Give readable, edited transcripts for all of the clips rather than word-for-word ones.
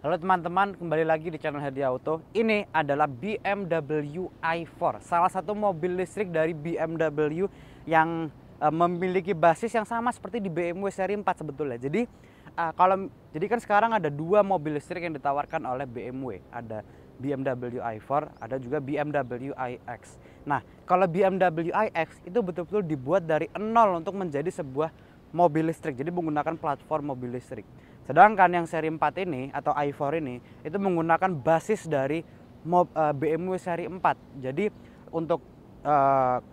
Halo teman-teman, kembali lagi di channel Hadi Auto. Ini adalah BMW i4, salah satu mobil listrik dari BMW yang memiliki basis yang sama seperti di BMW seri 4 sebetulnya. Jadi kan sekarang ada dua mobil listrik yang ditawarkan oleh BMW. Ada BMW i4, ada juga BMW iX. Nah, kalau BMW iX itu betul-betul dibuat dari nol untuk menjadi sebuah mobil listrik. Jadi menggunakan platform mobil listrik. Sedangkan yang seri 4 ini atau i4 ini itu menggunakan basis dari BMW seri 4. Jadi untuk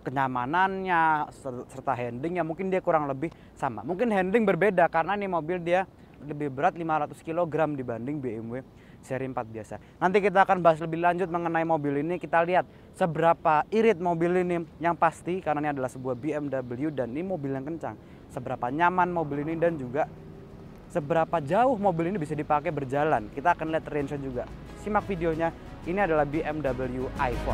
kenyamanannya serta handlingnya mungkin dia kurang lebih sama. Mungkin handling berbeda karena nih mobil dia lebih berat 500 kg dibanding BMW seri 4 biasa. Nanti kita akan bahas lebih lanjut mengenai mobil ini. Kita lihat seberapa irit mobil ini, yang pasti karena ini adalah sebuah BMW dan ini mobil yang kencang. Seberapa nyaman mobil ini dan juga seberapa jauh mobil ini bisa dipakai berjalan. Kita akan lihat range-nya juga. Simak videonya. Ini adalah BMW i4.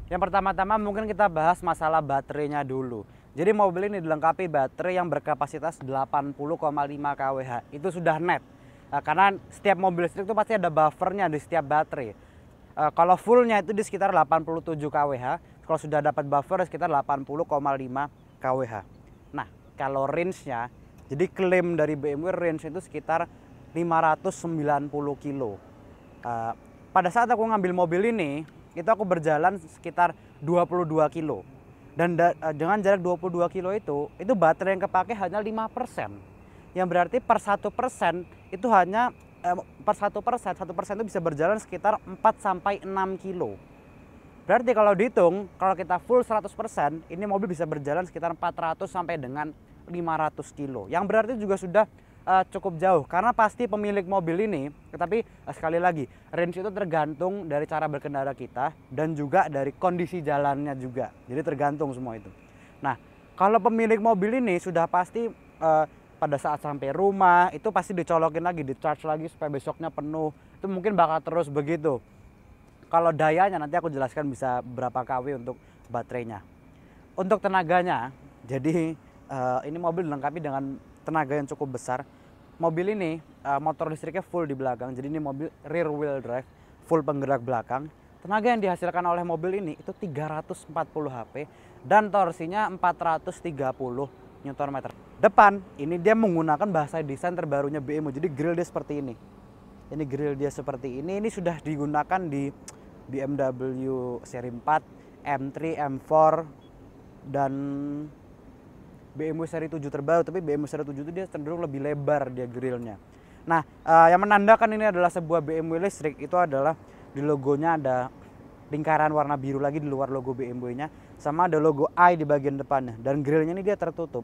Yang pertama-tama mungkin kita bahas masalah baterainya dulu. Jadi mobil ini dilengkapi baterai yang berkapasitas 80,5 kWh. Itu sudah net. Karena setiap mobil listrik itu pasti ada buffernya di setiap baterai. Kalau fullnya itu di sekitar 87 kWh. Kalau sudah dapat buffer sekitar 80,5 kWh. Nah, kalau range-nya, jadi klaim dari BMW range itu sekitar 590 kilo. Pada saat aku ngambil mobil ini, itu aku berjalan sekitar 22 kilo. Dan dengan jarak 22 kilo itu baterai yang kepake hanya 5%. Yang berarti per 1% itu hanya per 1% itu bisa berjalan sekitar 4-6 kilo. Berarti kalau dihitung, kalau kita full 100%, ini mobil bisa berjalan sekitar 400 sampai dengan 500 kilo. Yang berarti juga sudah cukup jauh, karena pasti pemilik mobil ini, tetapi sekali lagi range itu tergantung dari cara berkendara kita dan juga dari kondisi jalannya juga, jadi tergantung semua itu. Nah, kalau pemilik mobil ini sudah pasti pada saat sampai rumah itu pasti dicolokin lagi, di charge lagi supaya besoknya penuh, itu mungkin bakal terus begitu. Kalau dayanya nanti aku jelaskan bisa berapa kW untuk baterainya. Untuk tenaganya, jadi ini mobil dilengkapi dengan tenaga yang cukup besar. Mobil ini motor listriknya full di belakang, jadi ini mobil rear wheel drive, full penggerak belakang. Tenaga yang dihasilkan oleh mobil ini itu 340 HP dan torsinya 430 Nm. Depan ini dia menggunakan bahasa desain terbarunya BMW, jadi grill dia seperti ini. Ini grill dia seperti ini sudah digunakan di BMW seri 4, M3, M4 dan BMW seri 7 terbaru, tapi BMW seri 7 itu dia cenderung lebih lebar dia grillnya. Nah, yang menandakan ini adalah sebuah BMW listrik itu adalah di logonya ada lingkaran warna biru lagi di luar logo BMW-nya, sama ada logo i di bagian depannya, dan grillnya ini dia tertutup.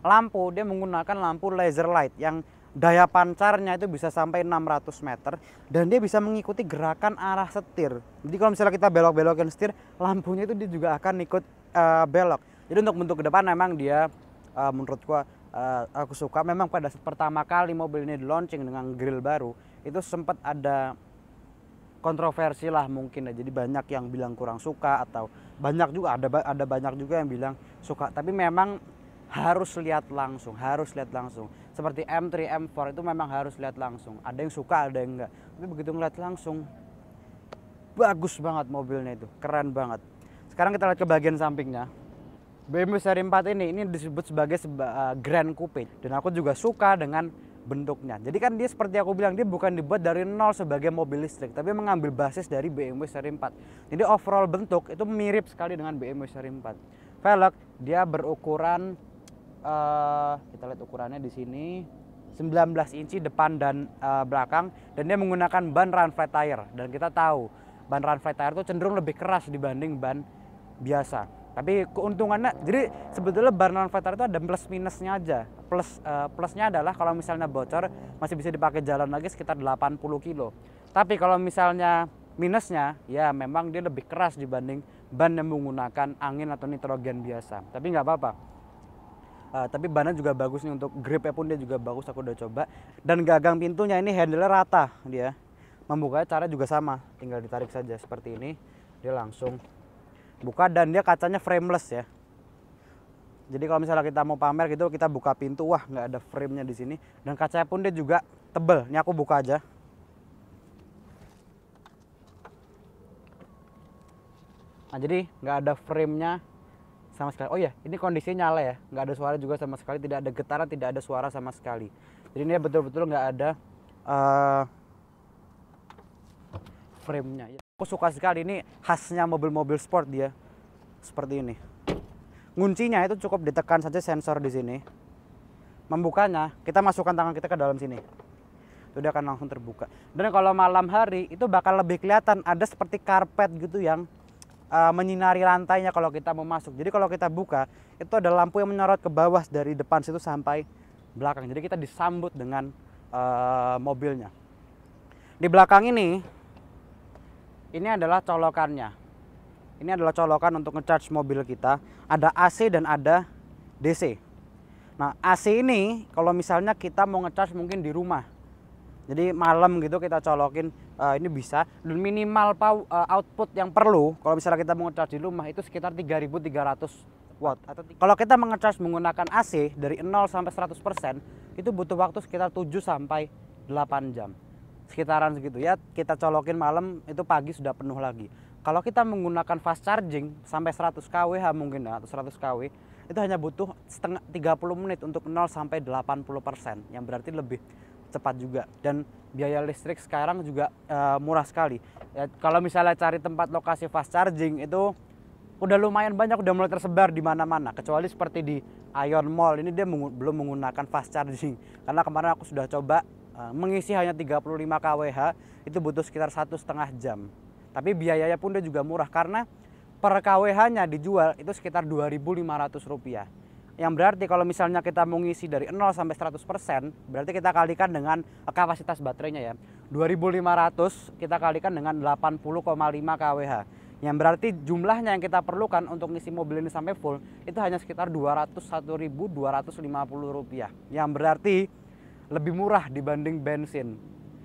Lampu dia menggunakan lampu laser light yang daya pancarnya itu bisa sampai 600 meter dan dia bisa mengikuti gerakan arah setir. Jadi kalau misalnya kita belok-belokin setir, lampunya itu dia juga akan ikut belok. Jadi untuk bentuk ke depan memang dia menurutku aku suka. Memang pada pertama kali mobil ini di launching dengan grill baru itu sempat ada kontroversi lah mungkin ya. Jadi banyak yang bilang kurang suka atau banyak juga ada banyak juga yang bilang suka. Tapi memang harus lihat langsung, Seperti M3, M4 itu memang harus lihat langsung. Ada yang suka, ada yang enggak. Tapi begitu ngeliat langsung bagus banget mobilnya itu, keren banget. Sekarang kita lihat ke bagian sampingnya. BMW seri 4 ini disebut sebagai Grand Coupe dan aku juga suka dengan bentuknya. Jadi kan dia seperti aku bilang, dia bukan dibuat dari nol sebagai mobil listrik, tapi mengambil basis dari BMW seri 4. Jadi overall bentuk itu mirip sekali dengan BMW seri 4. Velg dia berukuran kita lihat ukurannya di sini 19 inci depan dan belakang, dan dia menggunakan ban run flat tire. Dan kita tahu ban run flat tire itu cenderung lebih keras dibanding ban biasa. Tapi keuntungannya, jadi sebetulnya bar non vetar itu ada plus minusnya aja. Plusnya adalah kalau misalnya bocor masih bisa dipakai jalan lagi sekitar 80 kilo. Tapi kalau misalnya minusnya, ya memang dia lebih keras dibanding ban yang menggunakan angin atau nitrogen biasa. Tapi nggak apa-apa. Tapi bannya juga bagus nih, untuk gripnya pun dia juga bagus, aku udah coba. Dan gagang pintunya ini handle rata dia. Membukanya cara juga sama, tinggal ditarik saja seperti ini, dia langsung buka. Dan dia kacanya frameless ya. Jadi kalau misalnya kita mau pamer gitu, kita buka pintu, wah nggak ada framenya di sini. Dan kacanya pun dia juga tebel. Ini aku buka aja. Nah jadi nggak ada framenya sama sekali. Oh iya, ini kondisinya nyala ya, nggak ada suara juga sama sekali, tidak ada getaran, tidak ada suara sama sekali. Jadi ini betul-betul nggak ada framenya. Aku suka sekali, ini khasnya mobil-mobil sport dia seperti ini. Kuncinya itu cukup ditekan saja sensor di sini. Membukanya kita masukkan tangan kita ke dalam sini, itu dia akan langsung terbuka. Dan kalau malam hari itu bakal lebih kelihatan, ada seperti karpet gitu yang menyinari lantainya kalau kita mau masuk. Jadi kalau kita buka itu ada lampu yang menyorot ke bawah dari depan situ sampai belakang. Jadi kita disambut dengan mobilnya. Di belakang ini adalah colokannya. Ini adalah colokan untuk ngecharge mobil kita. Ada AC dan ada DC. Nah AC ini kalau misalnya kita mau ngecharge mungkin di rumah, jadi malam gitu kita colokin, ini bisa. Dan minimal output yang perlu kalau misalnya kita mau ngecharge di rumah itu sekitar 3300 watt. Kalau kita mengecharge menggunakan AC dari 0 sampai 100% itu butuh waktu sekitar 7 sampai 8 jam. Sekitaran segitu ya, kita colokin malam, itu pagi sudah penuh lagi. Kalau kita menggunakan fast charging sampai 100 kWh mungkin ya, atau 100 kW, itu hanya butuh 30 menit untuk 0 sampai 80%, yang berarti lebih cepat juga. Dan biaya listrik sekarang juga murah sekali ya. Kalau misalnya cari tempat lokasi fast charging itu udah lumayan banyak, udah mulai tersebar di mana-mana, kecuali seperti di Ion Mall ini dia belum menggunakan fast charging. Karena kemarin aku sudah coba mengisi hanya 35 kWh itu butuh sekitar 1,5 jam. Tapi biayanya pun dia juga murah, karena per kWh-nya dijual itu sekitar Rp2.500. Yang berarti kalau misalnya kita mau ngisi dari 0 sampai 100%, berarti kita kalikan dengan kapasitas baterainya ya. 2.500 kita kalikan dengan 80,5 kWh. Yang berarti jumlahnya yang kita perlukan untuk ngisi mobil ini sampai full itu hanya sekitar Rp201.250. Yang berarti lebih murah dibanding bensin.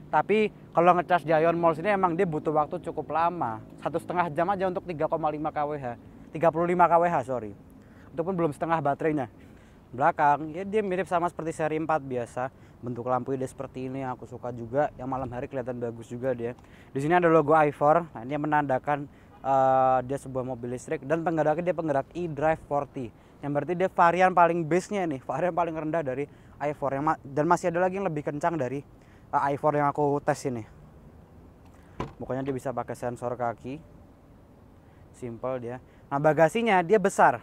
Tapi kalau ngecas di Ion Mall sini emang dia butuh waktu cukup lama, 1,5 jam aja untuk 35 kWh sorry. Itu pun belum setengah baterainya. Belakang ya dia mirip sama seperti seri 4 biasa. Bentuk lampu dia seperti ini yang aku suka juga, yang malam hari kelihatan bagus juga dia. Di sini ada logo i4, nah ini yang menandakan dia sebuah mobil listrik. Dan penggeraknya dia penggerak eDrive 40, yang berarti dia varian paling base-nya nih, varian paling rendah dari i4 dan masih ada lagi yang lebih kencang dari i4 yang aku tes ini. Pokoknya dia bisa pakai sensor kaki, simple dia. Nah bagasinya dia besar,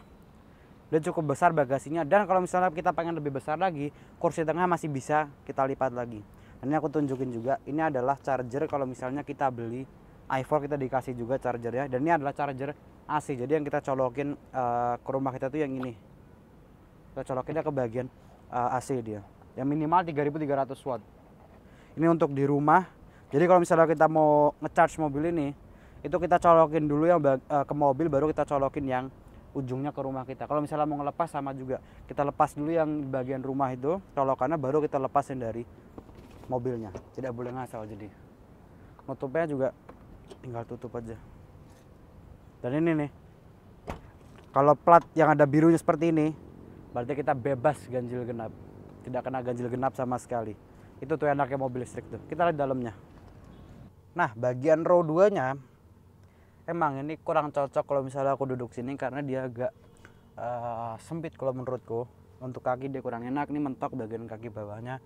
dia cukup besar bagasinya. Dan kalau misalnya kita pengen lebih besar lagi, kursi tengah masih bisa kita lipat lagi. Dan ini aku tunjukin juga, ini adalah charger. Kalau misalnya kita beli i4 kita dikasih juga chargernya. Dan ini adalah charger AC, jadi yang kita colokin ke rumah kita tuh yang ini, kita colokinnya ke bagian AC dia, yang minimal 3.300 watt. Ini untuk di rumah. Jadi kalau misalnya kita mau ngecharge mobil ini, itu kita colokin dulu yang ke mobil, baru kita colokin yang ujungnya ke rumah kita. Kalau misalnya mau ngelepas sama juga, kita lepas dulu yang bagian rumah itu colokannya, baru kita lepasin dari mobilnya. Tidak boleh ngasal. Jadi nutupnya juga tinggal tutup aja. Dan ini nih, kalau plat yang ada birunya seperti ini, berarti kita bebas ganjil genap, tidak kena ganjil genap sama sekali. Itu tuh enaknya mobil listrik tuh. Kita lihat dalamnya. Nah bagian row 2 nya emang ini kurang cocok kalau misalnya aku duduk sini, karena dia agak sempit kalau menurutku. Untuk kaki dia kurang enak, ini mentok bagian kaki bawahnya.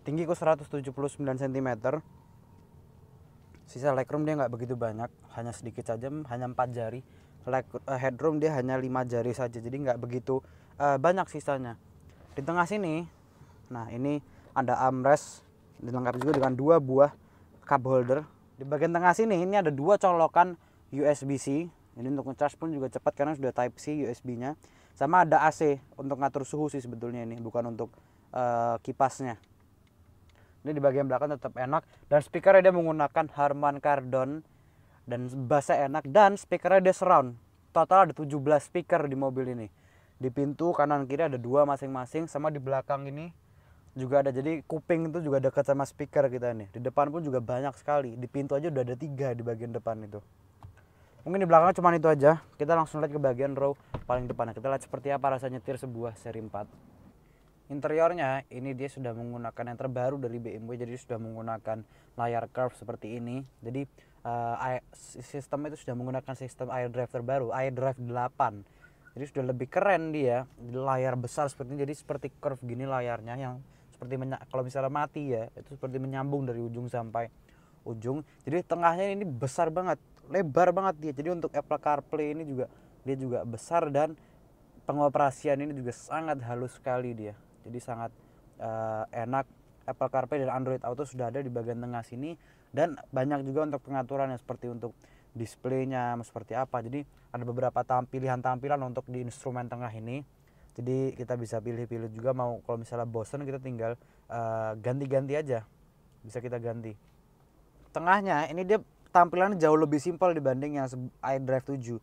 Tinggiku 179 cm. Sisa legroom dia nggak begitu banyak, hanya sedikit saja, hanya 4 jari. Headroom dia hanya 5 jari saja, jadi nggak begitu banyak sisanya. Di tengah sini, nah ini ada armrest, dilengkapi juga dengan 2 buah cup holder. Di bagian tengah sini ini ada 2 colokan USB-C Ini untuk ngecas pun juga cepat karena sudah Type C USB-nya. Sama ada AC untuk ngatur suhu sih sebetulnya ini, bukan untuk kipasnya. Ini di bagian belakang tetap enak, dan speakernya dia menggunakan Harman Kardon dan bassnya enak, dan speakernya dia surround. Total ada 17 speaker di mobil ini. Di pintu kanan kiri ada 2 masing-masing, sama di belakang ini juga ada. Jadi kuping itu juga dekat sama speaker kita nih. Di depan pun juga banyak sekali. Di pintu aja udah ada 3 di bagian depan itu. Mungkin di belakang cuma itu aja. Kita langsung lihat ke bagian row paling depan. Kita lihat seperti apa rasanya nyetir sebuah seri 4. Interiornya ini dia sudah menggunakan yang terbaru dari BMW, jadi sudah menggunakan layar curve seperti ini. Jadi sistem itu sudah menggunakan sistem iDrive terbaru, iDrive 8. Jadi sudah lebih keren dia, layar besar seperti ini. Jadi seperti curve gini layarnya, yang seperti kalau misalnya mati ya, itu seperti menyambung dari ujung sampai ujung. Jadi tengahnya ini besar banget, lebar banget dia. Jadi untuk Apple CarPlay ini juga dia juga besar, dan pengoperasian ini juga sangat halus sekali dia. Jadi sangat enak. Apple CarPlay dan Android Auto sudah ada di bagian tengah sini, dan banyak juga untuk pengaturannya seperti untuk displaynya seperti apa. Jadi ada beberapa pilihan tampilan untuk di instrumen tengah ini. Jadi kita bisa pilih-pilih juga, mau kalau misalnya bosen kita tinggal ganti-ganti aja, bisa kita ganti. Tengahnya ini dia tampilannya jauh lebih simpel dibanding yang iDrive 7.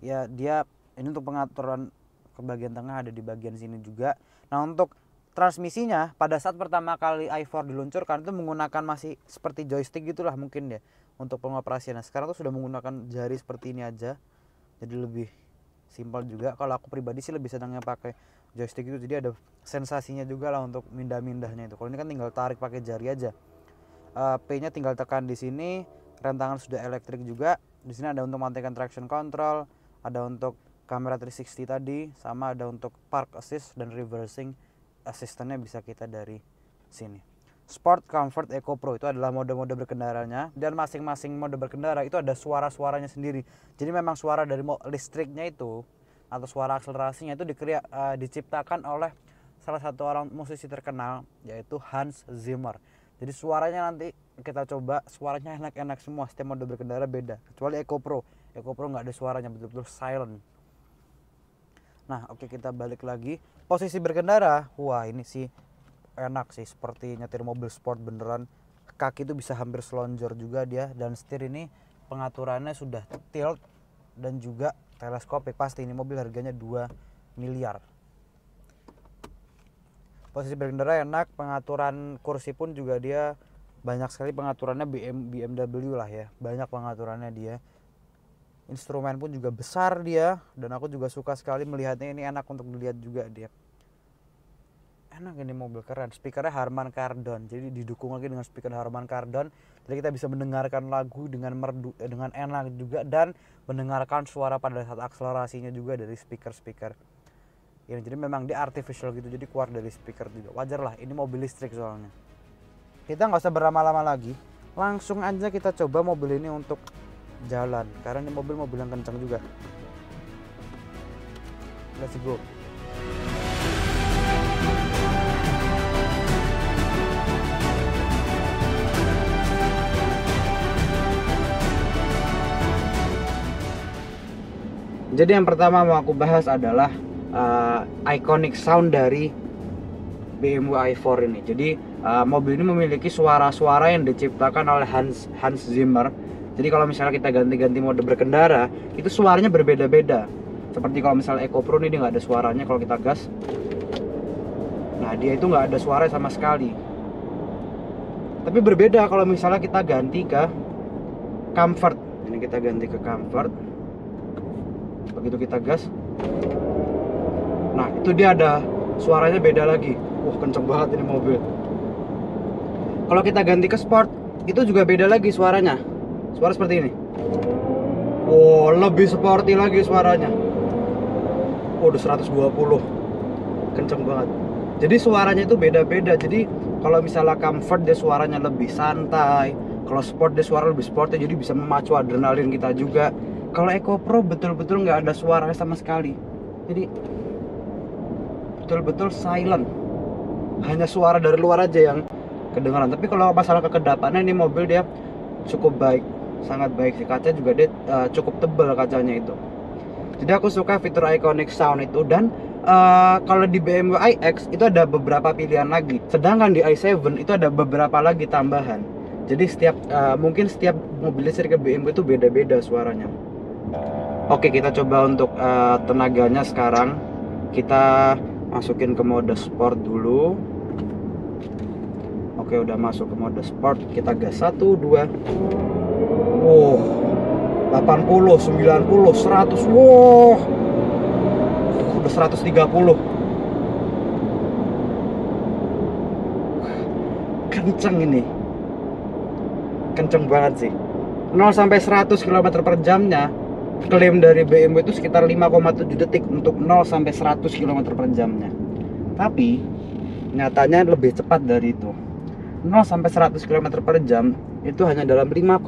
Ya dia ini untuk pengaturan ke bagian tengah ada di bagian sini juga. Nah untuk transmisinya pada saat pertama kali i4 diluncurkan itu menggunakan masih seperti joystick gitulah mungkin ya untuk pengoperasian. Nah sekarang tuh sudah menggunakan jari seperti ini aja, jadi lebih simpel juga. Kalau aku pribadi sih lebih senangnya pakai joystick itu, jadi ada sensasinya juga lah untuk mindah-mindahnya itu. Kalau ini kan tinggal tarik pakai jari aja. P-nya tinggal tekan di sini. Rem tangan sudah elektrik juga. Di sini ada untuk matikan traction control, ada untuk kamera 360 tadi, sama ada untuk park assist dan reversing asistennya bisa kita dari sini. Sport, Comfort, Eco Pro itu adalah mode-mode berkendaranya, dan masing-masing mode berkendara itu ada suara-suaranya sendiri. Jadi memang suara dari listriknya itu atau suara akselerasinya itu diciptakan oleh salah satu orang musisi terkenal, yaitu Hans Zimmer. Jadi suaranya nanti kita coba, suaranya enak-enak semua. Setiap mode berkendara beda, kecuali Eco Pro. Eco Pro nggak ada suaranya, betul-betul silent. Nah oke, kita balik lagi. Posisi berkendara, wah ini sih enak sih, seperti nyetir mobil sport beneran. Kaki itu bisa hampir selonjor juga dia, dan setir ini pengaturannya sudah tilt dan juga teleskopik. Pasti ini mobil harganya 2 miliar. Posisi berkendara enak, pengaturan kursi pun juga dia banyak sekali pengaturannya, BMW lah ya, banyak pengaturannya dia. Instrumen pun juga besar dia, dan aku juga suka sekali melihatnya, ini enak untuk dilihat juga dia. Enak ini mobil, keren. Speakernya Harman Kardon, jadi didukung lagi dengan speaker Harman Kardon. Jadi kita bisa mendengarkan lagu dengan merdu, dengan enak juga, dan mendengarkan suara pada saat akselerasinya juga dari speaker-speaker. Ya, jadi memang dia artificial gitu, jadi keluar dari speaker juga. Wajar lah, ini mobil listrik soalnya. Kita nggak usah berlama-lama lagi, langsung aja kita coba mobil ini untuk jalan, karena ini mobil yang kencang juga. Let's go. Jadi yang pertama mau aku bahas adalah iconic sound dari BMW i4 ini. Jadi mobil ini memiliki suara-suara yang diciptakan oleh Hans Zimmer. Jadi kalau misalnya kita ganti-ganti mode berkendara, itu suaranya berbeda-beda. Seperti kalau misalnya Eco Pro ini dia nggak ada suaranya kalau kita gas. Nah dia itu nggak ada suara sama sekali. Tapi berbeda kalau misalnya kita ganti ke Comfort. Ini kita ganti ke Comfort. Begitu kita gas, nah itu dia ada suaranya beda lagi. Wah kenceng banget ini mobil. Kalau kita ganti ke Sport, itu juga beda lagi suaranya. Suara seperti ini. Oh lebih sporty lagi suaranya. Udah 120, kenceng banget. Jadi suaranya itu beda-beda. Jadi kalau misalnya Comfort dia suaranya lebih santai, kalau Sport dia suara lebih sporty, jadi bisa memacu adrenalin kita juga. Kalau Eco Pro betul-betul nggak ada suara sama sekali, jadi betul-betul silent, hanya suara dari luar aja yang kedengaran. Tapi kalau masalah kekedapannya, ini mobil dia cukup baik. sangat baik sih. Kaca juga dia cukup tebal kacanya itu. Jadi aku suka fitur Iconic Sound itu. Dan kalau di BMW iX itu ada beberapa pilihan lagi, sedangkan di i7 itu ada beberapa lagi tambahan. Jadi mungkin setiap mobil listrik BMW itu beda-beda suaranya. Oke, kita coba untuk tenaganya sekarang. Kita masukin ke mode sport dulu. Oke, udah masuk ke mode sport. Kita gas 1, 2. Wow, 80, 90, 100. Wow, udah 130. Kenceng ini. Kenceng banget sih. 0 sampai 100 km per jamnya klaim dari BMW itu sekitar 5,7 detik untuk 0 sampai 100 km per jamnya. Tapi nyatanya lebih cepat dari itu. 0 sampai 100 km per jam itu hanya dalam 5,1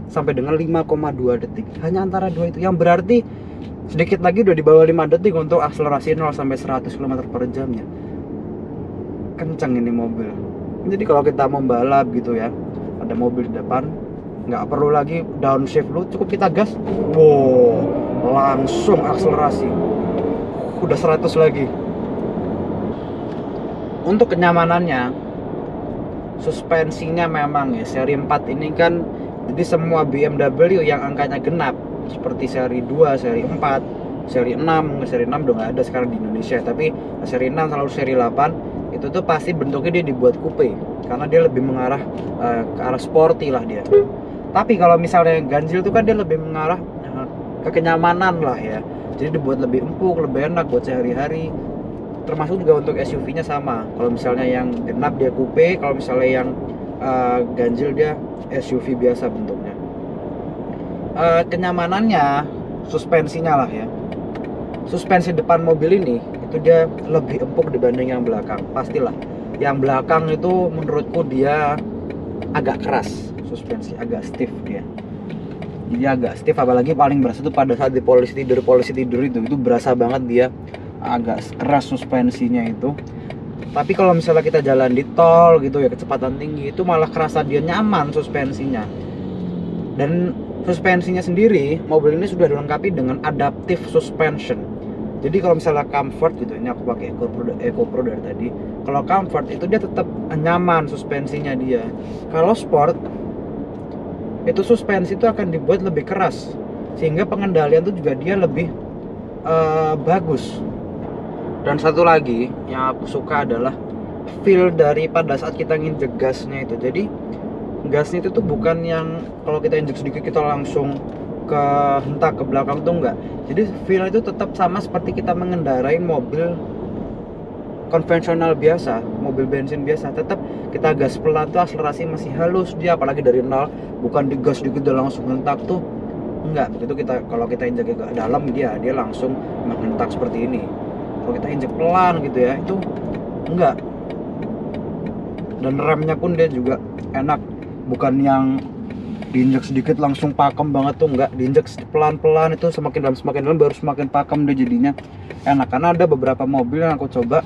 sampai dengan 5,2 detik. Hanya antara dua itu, yang berarti sedikit lagi udah di bawah 5 detik untuk akselerasi 0 sampai 100 km per jamnya. Kenceng ini mobil. Jadi kalau kita mau balap gitu ya, ada mobil di depan, nggak perlu lagi downshift lu, cukup kita gas, wow, langsung akselerasi, udah 100 lagi. Untuk kenyamanannya, suspensinya memang ya seri 4 ini kan, jadi semua BMW yang angkanya genap seperti seri 2, seri 4, seri 6, seri 6 udah nggak ada sekarang di Indonesia, tapi seri 6 selalu seri 8 itu tuh pasti bentuknya dia dibuat coupe karena dia lebih mengarah ke arah sporty lah dia. Tapi kalau misalnya yang ganjil itu kan dia lebih mengarah ke kenyamanan lah ya. Jadi dibuat lebih empuk, lebih enak buat sehari-hari. Termasuk juga untuk SUV-nya sama. Kalau misalnya yang genap dia coupe, kalau misalnya yang ganjil dia SUV biasa bentuknya. Kenyamanannya, suspensinya lah ya. Suspensi depan mobil ini itu dia lebih empuk dibanding yang belakang. Pastilah. Yang belakang itu menurutku dia agak keras. Suspensi agak stiff dia. Jadi agak stiff, apalagi paling berasa itu pada saat di polisi tidur itu berasa banget dia agak keras suspensinya itu. Tapi kalau misalnya kita jalan di tol gitu ya, kecepatan tinggi, itu malah kerasa dia nyaman suspensinya. Dan suspensinya sendiri, mobil ini sudah dilengkapi dengan adaptive suspension. Jadi kalau misalnya comfort gitu, ini aku pakai EcoPro dari tadi. Kalau comfort itu dia tetap nyaman suspensinya dia. Kalau sport itu suspensi itu akan dibuat lebih keras sehingga pengendalian itu juga dia lebih bagus. Dan satu lagi yang aku suka adalah feel dari pada saat kita nginjek gasnya itu. Jadi gasnya itu tuh bukan yang kalau kita injek sedikit kita langsung ke hentak ke belakang tuh enggak. Jadi feel itu tetap sama seperti kita mengendarai mobil konvensional biasa, mobil bensin biasa. Tetap kita gas pelan tuh akselerasi masih halus dia, apalagi dari nol, bukan digas dikit udah langsung hentak tuh enggak. Begitu kita kalau kita injek ke dalam dia langsung menghentak seperti ini. Kalau kita injek pelan gitu ya, itu enggak. Dan remnya pun dia juga enak, bukan yang diinjek sedikit langsung pakem banget tuh, enggak. Diinjek pelan-pelan itu semakin dalam baru semakin pakem dia jadinya enak. Karena ada beberapa mobil yang aku coba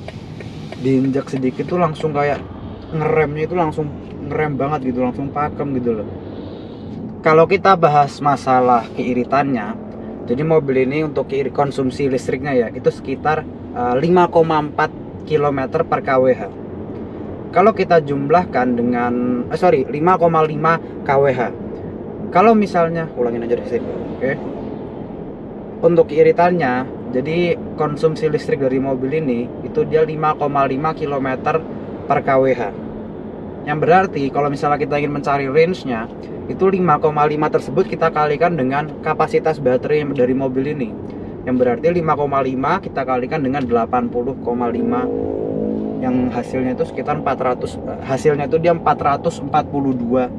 diinjek sedikit tuh langsung kayak ngeremnya itu langsung ngerem banget gitu, langsung pakem gitu loh. Kalau kita bahas masalah keiritannya, jadi mobil ini untuk konsumsi listriknya ya itu sekitar 5,4 km per kWh. Kalau kita jumlahkan dengan 5,5 kWh. Kalau misalnya ulangin aja di sini, oke. Untuk keiritannya, jadi konsumsi listrik dari mobil ini itu dia 5,5 km per kWh. Yang berarti kalau misalnya kita ingin mencari range-nya, itu 5,5 tersebut kita kalikan dengan kapasitas baterai dari mobil ini. Yang berarti 5,5 kita kalikan dengan 80,5, yang hasilnya itu sekitar 400, hasilnya itu dia 442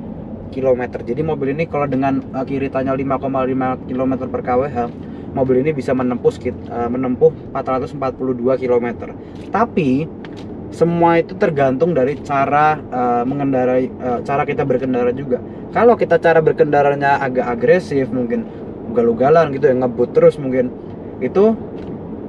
km. Jadi mobil ini kalau dengan keiritannya 5,5 km per kWh, mobil ini bisa menempuh 442 km. Tapi semua itu tergantung dari cara mengendarai, cara kita berkendara juga. Kalau kita cara berkendaranya agak agresif, mungkin ugal-ugalan gitu ya, ngebut terus mungkin, itu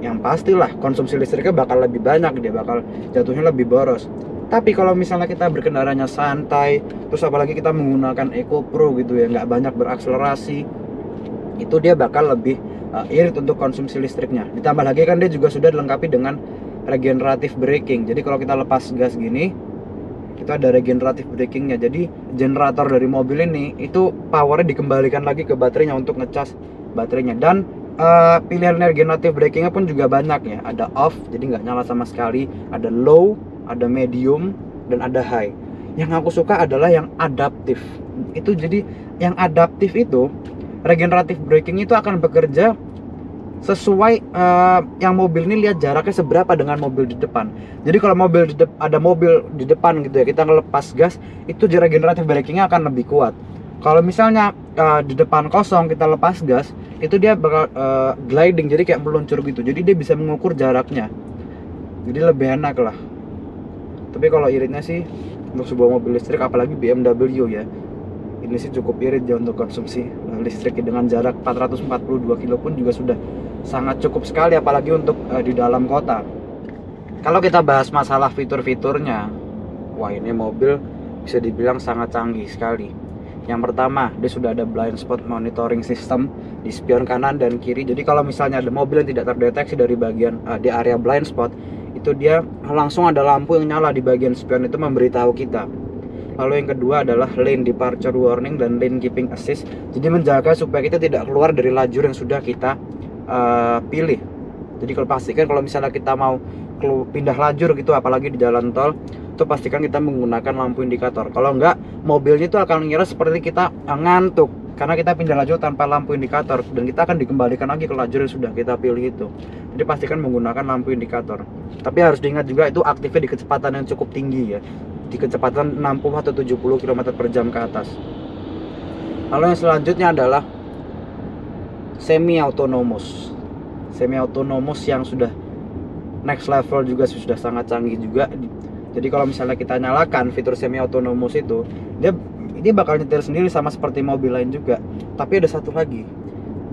yang pastilah konsumsi listriknya bakal lebih banyak, dia bakal jatuhnya lebih boros. Tapi kalau misalnya kita berkendaranya santai, terus apalagi kita menggunakan Eco Pro gitu ya, nggak banyak berakselerasi, itu dia bakal lebih irit untuk konsumsi listriknya. Ditambah lagi kan dia juga sudah dilengkapi dengan regenerative braking. Jadi kalau kita lepas gas gini, itu ada regenerative brakingnya. Jadi generator dari mobil ini itu powernya dikembalikan lagi ke baterainya untuk ngecas baterainya. Dan pilihan regenerative brakingnya pun juga banyak ya. Ada off, jadi nggak nyala sama sekali. Ada low, ada medium, dan ada high. Yang aku suka adalah yang adaptif. Itu jadi yang adaptif itu, regenerative braking itu akan bekerja sesuai yang mobil ini lihat jaraknya seberapa dengan mobil di depan. Jadi kalau ada mobil di depan gitu ya, kita ngelepas gas, itu regenerative brakingnya akan lebih kuat. Kalau misalnya di depan kosong kita lepas gas, itu dia bakal gliding, jadi kayak meluncur gitu. Jadi dia bisa mengukur jaraknya. Jadi lebih enak lah. Tapi kalau iritnya sih untuk sebuah mobil listrik, apalagi BMW ya, ini sih cukup irit ya untuk konsumsi listrik dengan jarak 442 kilo pun juga sudah sangat cukup sekali, apalagi untuk di dalam kota. Kalau kita bahas masalah fitur-fiturnya, wah ini mobil bisa dibilang sangat canggih sekali. Yang pertama, dia sudah ada blind spot monitoring system di spion kanan dan kiri. Jadi kalau misalnya ada mobil yang tidak terdeteksi dari bagian di area blind spot, itu dia langsung ada lampu yang nyala di bagian spion itu memberitahu kita. Lalu yang kedua adalah lane departure warning dan lane keeping assist. Jadi menjaga supaya kita tidak keluar dari lajur yang sudah kita pilih. Jadi kalau pastikan kalau misalnya kita mau pindah lajur gitu, apalagi di jalan tol, itu pastikan kita menggunakan lampu indikator. Kalau enggak, mobilnya itu akan ngira seperti kita ngantuk karena kita pindah lajur tanpa lampu indikator, dan kita akan dikembalikan lagi ke lajur yang sudah kita pilih itu. Jadi pastikan menggunakan lampu indikator. Tapi harus diingat juga itu aktifnya di kecepatan yang cukup tinggi ya, di kecepatan 60 atau 70 km per jam ke atas. Lalu yang selanjutnya adalah semi autonomous yang sudah next level juga, sudah sangat canggih juga. Jadi kalau misalnya kita nyalakan fitur semi autonomous itu, dia bakal nyetir sendiri sama seperti mobil lain juga. Tapi ada satu lagi,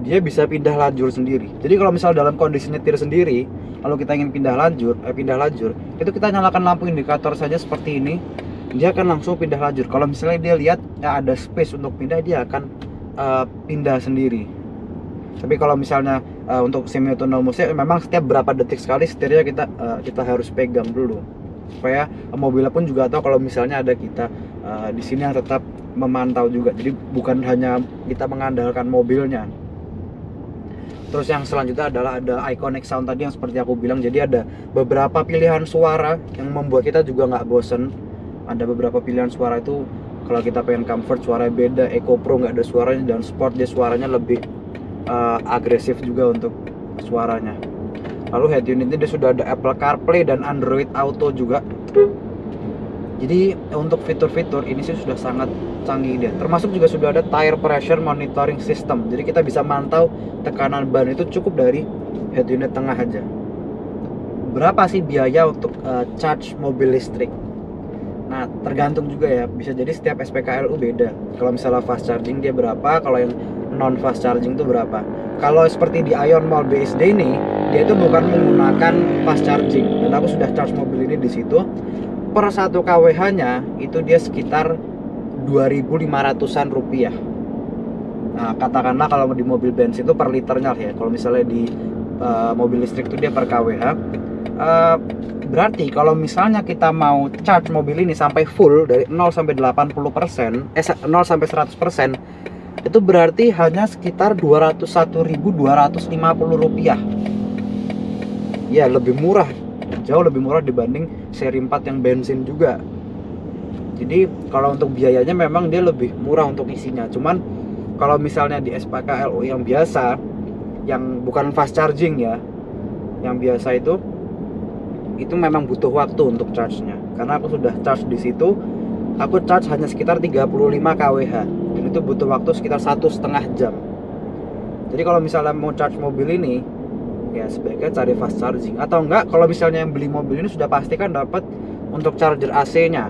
dia bisa pindah lajur sendiri. Jadi kalau misalnya dalam kondisi nyetir sendiri, kalau kita ingin pindah lajur, itu kita nyalakan lampu indikator saja seperti ini, dia akan langsung pindah lajur. Kalau misalnya dia lihat ada space untuk pindah, dia akan pindah sendiri. Tapi kalau misalnya untuk semi autonomous, memang setiap berapa detik sekali setirnya kita harus pegang dulu, supaya mobilnya pun juga tahu kalau misalnya ada kita di sini yang tetap memantau juga. Jadi bukan hanya kita mengandalkan mobilnya. Terus yang selanjutnya adalah ada iconic sound tadi yang seperti aku bilang. Jadi ada beberapa pilihan suara yang membuat kita juga nggak bosen. Ada beberapa pilihan suara itu, kalau kita pengen comfort suaranya beda. Eco Pro nggak ada suaranya, dan Sport dia suaranya lebih agresif juga untuk suaranya. Lalu head unitnya dia sudah ada Apple CarPlay dan Android Auto juga. Jadi untuk fitur-fitur ini sih sudah sangat canggih dia. Termasuk juga sudah ada tire pressure monitoring system. Jadi kita bisa mantau tekanan ban itu cukup dari head unit tengah aja. Berapa sih biaya untuk charge mobil listrik? Nah, tergantung juga ya. Bisa jadi setiap SPKLU beda. Kalau misalnya fast charging dia berapa, kalau yang non fast charging itu berapa. Kalau seperti di Ion Mall BSD ini, dia itu bukan menggunakan fast charging, dan aku sudah charge mobil ini di situ. Per 1 kWh nya itu dia sekitar 2.500-an rupiah. Nah, katakanlah kalau di mobil bensin itu per liternya ya. Kalau misalnya di mobil listrik itu dia per kWh. Berarti kalau misalnya kita mau charge mobil ini sampai full dari 0 sampai 80%, 0 sampai 100%, itu berarti hanya sekitar 201.250 rupiah. Ya, lebih murah, jauh lebih murah dibanding seri 4 yang bensin juga. Jadi kalau untuk biayanya memang dia lebih murah untuk isinya. Cuman kalau misalnya di SPKLU yang biasa, yang bukan fast charging ya, yang biasa itu memang butuh waktu untuk charge-nya. Karena aku sudah charge di situ, aku charge hanya sekitar 35 kWh, dan itu butuh waktu sekitar 1,5 jam. Jadi kalau misalnya mau charge mobil ini, ya sebaiknya cari fast charging. Atau enggak, kalau misalnya yang beli mobil ini sudah pastikan dapat untuk charger AC-nya.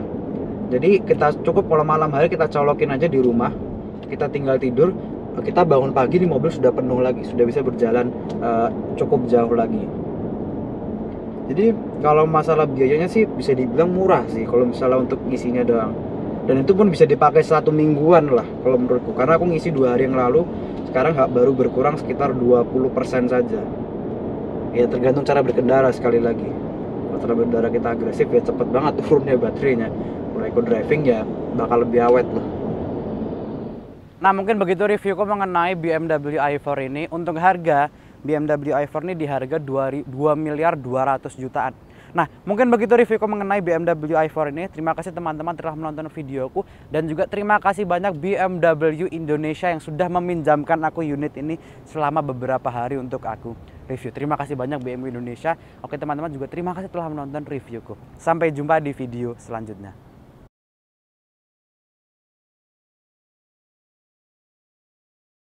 Jadi kita cukup kalau malam hari kita colokin aja di rumah, kita tinggal tidur, kita bangun pagi di mobil sudah penuh lagi, sudah bisa berjalan cukup jauh lagi. Jadi kalau masalah biayanya sih bisa dibilang murah sih kalau misalnya untuk ngisinya doang. Dan itu pun bisa dipakai 1 mingguan lah kalau menurutku. Karena aku ngisi 2 hari yang lalu, sekarang baru berkurang sekitar 20% saja. Ya tergantung cara berkendara sekali lagi. Kalau cara berkendara kita agresif ya cepet banget turunnya baterainya. Kalau eco driving ya bakal lebih awet loh. Nah mungkin begitu reviewku mengenai BMW i4 ini. Untuk harga, BMW i4 ini di harga 2 miliar 200 jutaan. Nah mungkin begitu reviewku mengenai BMW i4 ini. Terima kasih teman-teman telah menonton videoku. Dan juga terima kasih banyak BMW Indonesia yang sudah meminjamkan aku unit ini selama beberapa hari untuk aku review. Terima kasih banyak BMW Indonesia. Oke teman-teman juga terima kasih telah menonton reviewku. Sampai jumpa di video selanjutnya.